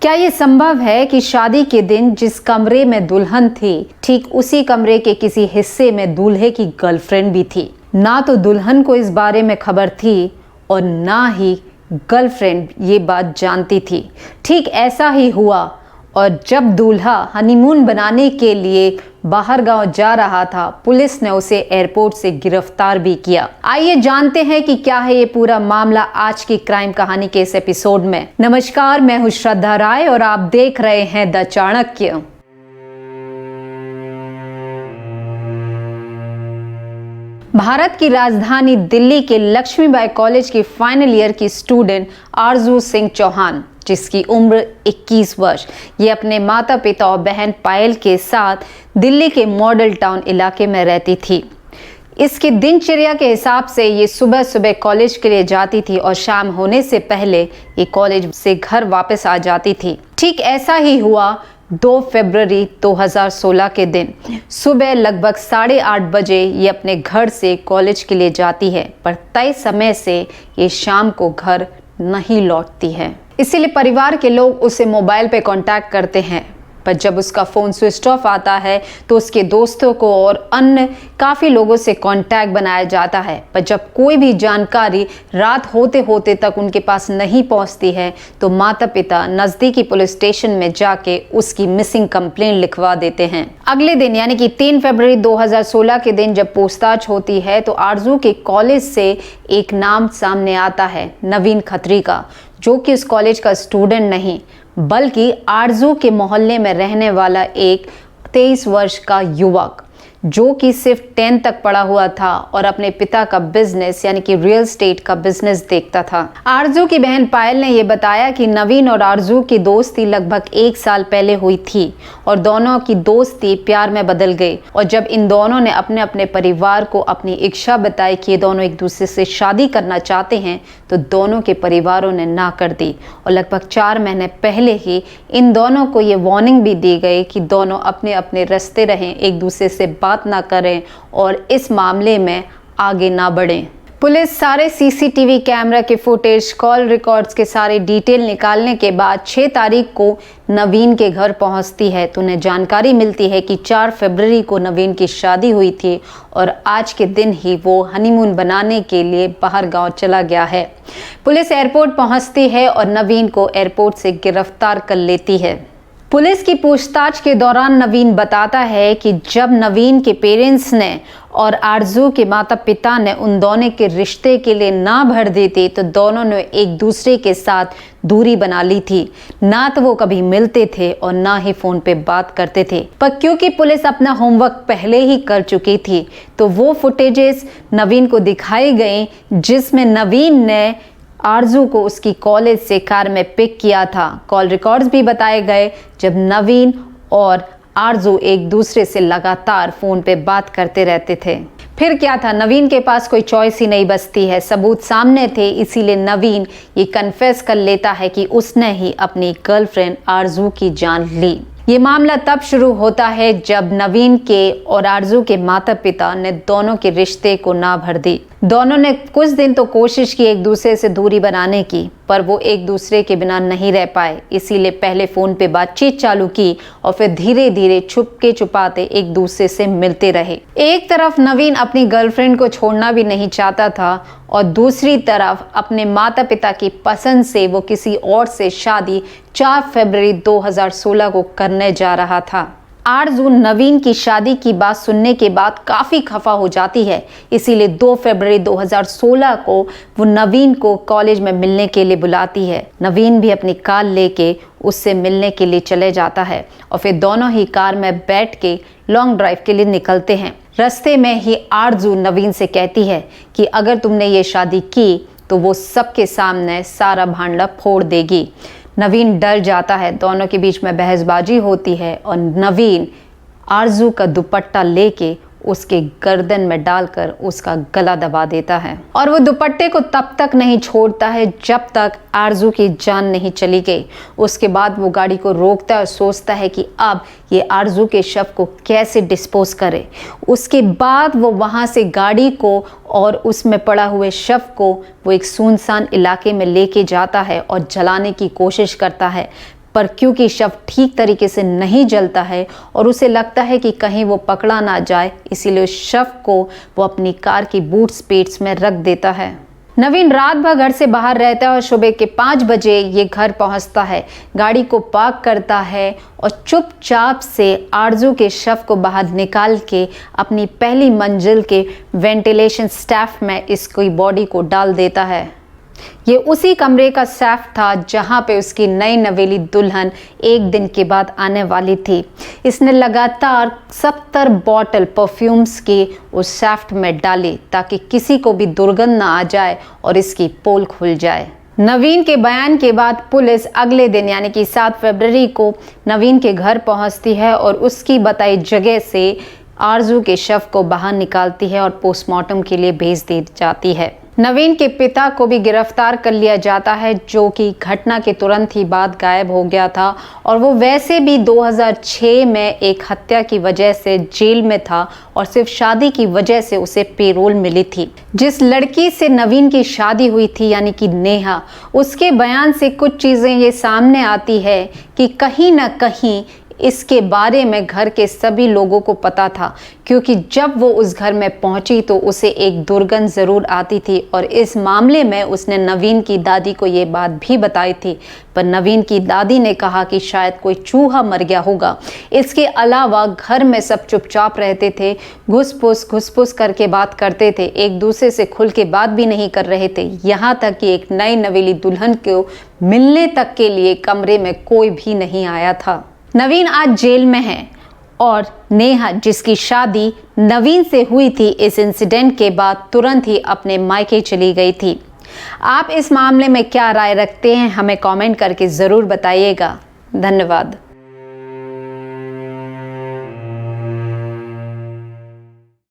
क्या ये संभव है कि शादी के दिन जिस कमरे में दुल्हन थी, ठीक उसी कमरे के किसी हिस्से में दूल्हे की गर्लफ्रेंड भी थी। ना तो दुल्हन को इस बारे में खबर थी और ना ही गर्लफ्रेंड ये बात जानती थी। ठीक ऐसा ही हुआ और जब दूल्हा हनीमून बनाने के लिए बाहर गांव जा रहा था, पुलिस ने उसे एयरपोर्ट से गिरफ्तार भी किया। आइए जानते हैं कि क्या है ये पूरा मामला आज की क्राइम कहानी के इस एपिसोड में। नमस्कार, मैं हूं श्रद्धा राय और आप देख रहे हैं द चाणक्य। भारत की राजधानी दिल्ली के लक्ष्मीबाई कॉलेज की फाइनल ईयर की स्टूडेंट आरजू सिंह चौहान, जिसकी उम्र 21 वर्ष, ये अपने माता पिता और बहन पायल के साथ दिल्ली के मॉडल टाउन इलाके में रहती थी। इसकी दिनचर्या के हिसाब से ये सुबह सुबह कॉलेज के लिए जाती थी और शाम होने से पहले ये कॉलेज से घर वापस आ जाती थी। ठीक ऐसा ही हुआ 2 फरवरी 2016 के दिन सुबह लगभग 8:30 बजे ये अपने घर से कॉलेज के लिए जाती है, पर तय समय से ये शाम को घर नहीं लौटती है। इसीलिए परिवार के लोग उसे मोबाइल पे कांटेक्ट करते हैं, पर जब उसका फ़ोन स्विच ऑफ आता है तो उसके दोस्तों को और अन्य काफ़ी लोगों से कांटेक्ट बनाया जाता है, पर जब कोई भी जानकारी रात होते होते तक उनके पास नहीं पहुंचती है तो माता पिता नज़दीकी पुलिस स्टेशन में जाके उसकी मिसिंग कंप्लेंट लिखवा देते हैं। अगले दिन यानी कि 3 फरवरी 2016 के दिन जब पूछताछ होती है तो आरजू के कॉलेज से एक नाम सामने आता है, नवीन खत्री का, जो कि उस कॉलेज का स्टूडेंट नहीं बल्कि आरजू के मोहल्ले में रहने वाला एक 23 वर्ष का युवक, जो कि सिर्फ 10 तक पढ़ा हुआ था और अपने पिता का बिजनेस यानी कि रियल एस्टेट का बिजनेस देखता था। आरजू की बहन पायल ने यह बताया कि नवीन और आरजू की दोस्ती लगभग 1 साल पहले हुई थी और दोनों की दोस्ती प्यार में बदल गई। और जब इन दोनों ने अपने अपने परिवार को अपनी इच्छा बताई कि ये दोनों एक दूसरे से शादी करना चाहते हैं तो दोनों के परिवारों ने ना कर दी और लगभग 4 महीने पहले ही इन दोनों को ये वार्निंग भी दी गई कि दोनों अपने अपने रास्ते रहें, एक दूसरे से बात ना करें और इस मामले में आगे ना बढ़ें। पुलिस सारे सीसीटीवी कैमरा के फुटेज, कॉल रिकॉर्ड्स के सारे डिटेल निकालने के बाद 6 तारीख को नवीन के घर पहुंचती है तो उन्हें जानकारी मिलती है कि 4 फरवरी को नवीन की शादी हुई थी और आज के दिन ही वो हनीमून बनाने के लिए बाहर गांव चला गया है। पुलिस एयरपोर्ट पहुंचती है और नवीन को एयरपोर्ट से गिरफ्तार कर लेती है। पुलिस की पूछताछ के दौरान नवीन बताता है कि जब नवीन के पेरेंट्स ने और आरजू के माता पिता ने उन दोनों के रिश्ते के लिए ना भर दी थी तो दोनों ने एक दूसरे के साथ दूरी बना ली थी। ना तो वो कभी मिलते थे और ना ही फ़ोन पे बात करते थे, पर क्योंकि पुलिस अपना होमवर्क पहले ही कर चुकी थी तो वो फुटेजेस नवीन को दिखाई गई जिसमें नवीन ने आरजू को उसकी कॉलेज से कार में पिक किया था। कॉल रिकॉर्ड्स भी बताए गए जब नवीन और आरजू एक दूसरे से लगातार फ़ोन पे बात करते रहते थे। फिर क्या था, नवीन के पास कोई चॉइस ही नहीं बचती है, सबूत सामने थे, इसीलिए नवीन ये कन्फेस कर लेता है कि उसने ही अपनी गर्लफ्रेंड आरजू की जान ली। ये मामला तब शुरू होता है जब नवीन के और आरजू के माता पिता ने दोनों के रिश्ते को ना भर दी। दोनों ने कुछ दिन तो कोशिश की एक दूसरे से दूरी बनाने की, पर वो एक दूसरे के बिना नहीं रह पाए, इसीलिए पहले फ़ोन पे बातचीत चालू की और फिर धीरे धीरे छुपके छुपाते एक दूसरे से मिलते रहे। एक तरफ नवीन अपनी गर्लफ्रेंड को छोड़ना भी नहीं चाहता था और दूसरी तरफ अपने माता पिता की पसंद से वो किसी और से शादी 4 फरवरी 2016 को करने जा रहा था। आरजू नवीन की शादी की बात सुनने के बाद काफ़ी खफा हो जाती है, इसीलिए 2 फरवरी 2016 को वो नवीन को कॉलेज में मिलने के लिए बुलाती है। नवीन भी अपनी कार लेके उससे मिलने के लिए चले जाता है और फिर दोनों ही कार में बैठ के लॉन्ग ड्राइव के लिए निकलते हैं। रास्ते में ही आरजू नवीन से कहती है कि अगर तुमने ये शादी की तो वो सबके सामने सारा भांडा फोड़ देगी। नवीन डर जाता है, दोनों के बीच में बहसबाजी होती है और नवीन आरजू का दुपट्टा लेके उसके गर्दन में डालकर उसका गला दबा देता है और वो दुपट्टे को तब तक नहीं छोड़ता है जब तक आरजू की जान नहीं चली गई। उसके बाद वो गाड़ी को रोकता है और सोचता है कि अब ये आरजू के शव को कैसे डिस्पोज करे। उसके बाद वो वहाँ से गाड़ी को और उसमें पड़ा हुए शव को वो एक सुनसान इलाके में लेके जाता है और जलाने की कोशिश करता है। पर क्योंकि शव ठीक तरीके से नहीं जलता है और उसे लगता है कि कहीं वो पकड़ा ना जाए, इसीलिए उस शव को वो अपनी कार की बूट स्पेस में रख देता है। नवीन रात भर घर से बाहर रहता है और सुबह के 5 बजे ये घर पहुंचता है, गाड़ी को पार्क करता है और चुपचाप से आरजू के शव को बाहर निकाल के अपनी पहली मंजिल के वेंटिलेशन स्टैफ में इसकी बॉडी को डाल देता है। ये उसी कमरे का सैफ था जहां पे उसकी नई नवेली दुल्हन एक दिन के बाद आने वाली थी। इसने लगातार 70 बॉटल परफ्यूम्स की उस सैफ्ट में डाली ताकि किसी को भी दुर्गंध ना आ जाए और इसकी पोल खुल जाए। नवीन के बयान के बाद पुलिस अगले दिन यानी कि 7 फरवरी को नवीन के घर पहुंचती है और उसकी बताई जगह से आरजू के शव को बाहर निकालती है और पोस्टमार्टम के लिए भेज दी जाती है। नवीन के पिता को भी गिरफ्तार कर लिया जाता है, जो कि घटना के तुरंत ही बाद गायब हो गया था और वो वैसे भी 2006 में एक हत्या की वजह से जेल में था और सिर्फ शादी की वजह से उसे पेरोल मिली थी। जिस लड़की से नवीन की शादी हुई थी यानी कि नेहा, उसके बयान से कुछ चीज़ें ये सामने आती है कि कहीं ना कहीं इसके बारे में घर के सभी लोगों को पता था, क्योंकि जब वो उस घर में पहुंची तो उसे एक दुर्गंध ज़रूर आती थी और इस मामले में उसने नवीन की दादी को ये बात भी बताई थी। पर नवीन की दादी ने कहा कि शायद कोई चूहा मर गया होगा। इसके अलावा घर में सब चुपचाप रहते थे, घुस-पुस करके बात करते थे, एक दूसरे से खुल के बात भी नहीं कर रहे थे। यहाँ तक कि एक नई नवेली दुल्हन को मिलने तक के लिए कमरे में कोई भी नहीं आया था। नवीन आज जेल में है और नेहा, जिसकी शादी नवीन से हुई थी, इस इंसिडेंट के बाद तुरंत ही अपने मायके चली गई थी। आप इस मामले में क्या राय रखते हैं, हमें कमेंट करके ज़रूर बताइएगा। धन्यवाद।